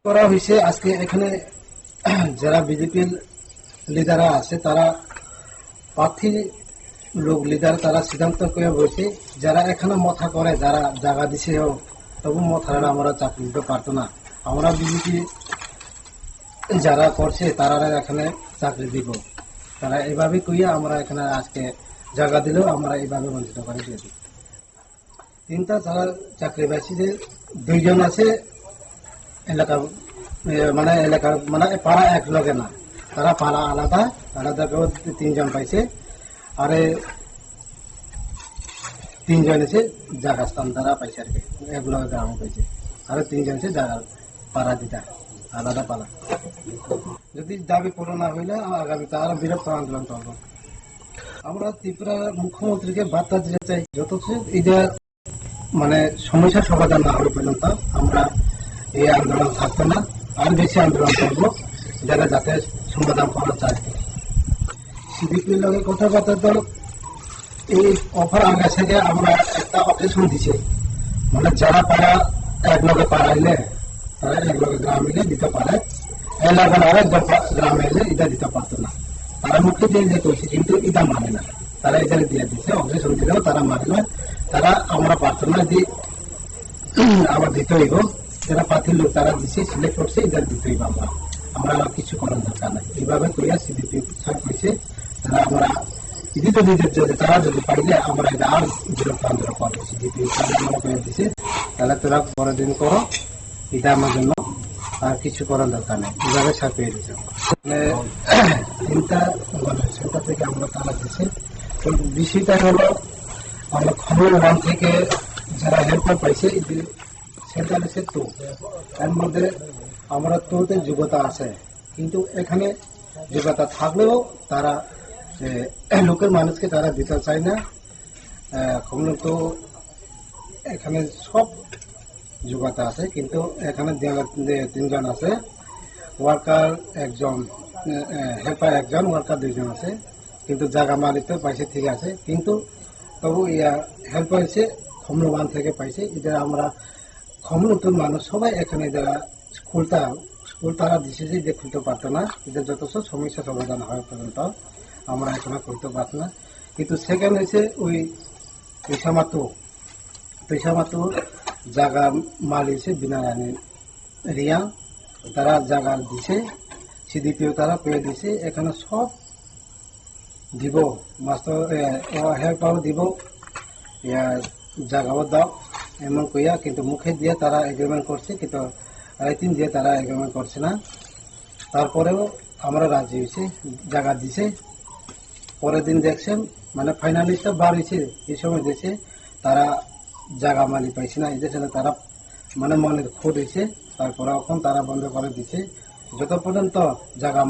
করা হয়েছে আজকে এখানে যারা বিজেপির লিডাররা আছে তারা প্রার্থী লোক লিডার তারা সিদ্ধান্ত করে বলছে যারা এখানে মথা করে যারা জায়গা দিছে হোক তবু মথারা আমরা চাকরি দিতে পারতো না। আমরা বিজেপি যারা করছে তারা এখানে চাকরি দিব, তারা এইভাবে কইয়া আমরা এখানে আজকে জায়গা দিলেও আমরা এইভাবে বঞ্চিত করে দিয়ে দিই। তিনটা যারা চাকরি পাইছি যে দুইজন আছে এলাকা মানে পাড়া এক লগে না, তারা পাড়া আলাদা আলাদা কেউ তিনজন পাইছে, আর তিনজন এসে জায়গা স্থান তারা পাইছে আর কি এক লগে গ্রাম পাইছে, আর তিনজন এসে জায়গা পাড়া দিতা আলাদা পাড়া। যদি দাবি পূরণ না হইলে আগামীতে আরো বৃহত্ত আন্দোলন করব। আমরা ত্রিপুরার মুখ্যমন্ত্রীকে বার্তা দিতে চাই যত এটা মানে সমস্যার সমাধান না হওয়া পর্যন্ত আমরা এই আন্দোলন থাকতো না, আর বেশি আন্দোলন করবো যারা যাতে সমাধান করা চায়। সিডিপির লগে কথাবার্তা তো এই অফার আগে থেকে আমরা একটা অকেশন দিছে, মানে যারা পাড়া এক লগে পাড়াইলে তারা এক লগে গ্রাম এলে দিতে পারে, এলাকার আরেকজন গ্রামে এলে এটা দিতে পারতো না। তারা মুখে দিয়ে কইছে কিন্তু এটা মানে না, তারা এটা দিয়ে দিচ্ছে অকেশন দিলেও তারা মানে না, তারা আমরা পারতো না যে আবার দিতে হইব, যারা প্রার্থীর লোক তারা দিচ্ছে সিলেক্ট করছে এটা দিতে হইব, আমরা আর কিছু করার দরকার নাই। এইভাবে করিয়া সিডিপি কইছে তারা আমরা দিতে দিতে তারা যদি পাইলে আমরা এটা আর বিরক্ত আন্দোলন করবো। সিডিপি আমরা করে দিছে তাহলে তোরা পরের দিন করো, এটা আমার জন্য আর কিছু করার দরকার নেই, এইভাবে ছাপিয়ে দিচ্ছে। চিন্তা সেটা থেকে আমরা তারা দিচ্ছে, কিন্তু বিষয়টা হলো আমরা খবর ওয়ান থেকে যারা হেল্পার পাইছে সেটা হচ্ছে তো এর মধ্যে আমরা তোতে যোগ্যতা আছে, কিন্তু এখানে যোগ্যতা থাকলেও তারা লোকের মানুষকে তারা দিতে চায় না। তো এখানে সব যোগ্যতা আছে, কিন্তু এখানে তিনজন আছে, ওয়ার্কার একজন, হেল্পার একজন, ওয়ার্কার দুইজন আছে, কিন্তু জায়গা মালিক তো পাইছে ঠিক আছে, কিন্তু তবু হেল্পার এসে খমরুবান থেকে পাইছে। এটা আমরা খমরুতুর মানুষ সবাই এখানে যারা স্কুল তারা দিছে যে এটা খুলতে পারতো না, এটা যথেষ্ট সমস্যা সমাধান হওয়া পর্যন্ত আমরা এখানে করতে পারতো না। কিন্তু সেকেন্ড হয়েছে ওই পেশামাতু জায়গা মালিক হয়েছে বিনা রিয়া, তারা জায়গা দিছে, সিডিপিও তারা পেয়ে দিছে, এখানে সব দিব, মাস্টার হেল্পারও দিব, জায়গাও দাও এমন কইয়া, কিন্তু মুখে দিয়ে তারা এগ্রিমেন্ট করছে, কিন্তু রাইটিং দিয়ে তারা এগ্রিমেন্ট করছে না। তারপরেও আমরা রাজি হয়েছি, জায়গা দিছে। পরের দিন দেখছেন মানে ফাইনালিস্টটা বার হয়েছে, এই সময় দিয়েছে তারা জায়গা মালিক পাইছে না, এই দেশে তারা মানে মনে খোদ হয়েছে, তারপরে এখন তারা বন্ধ করে দিছে যত পর্যন্ত জায়গা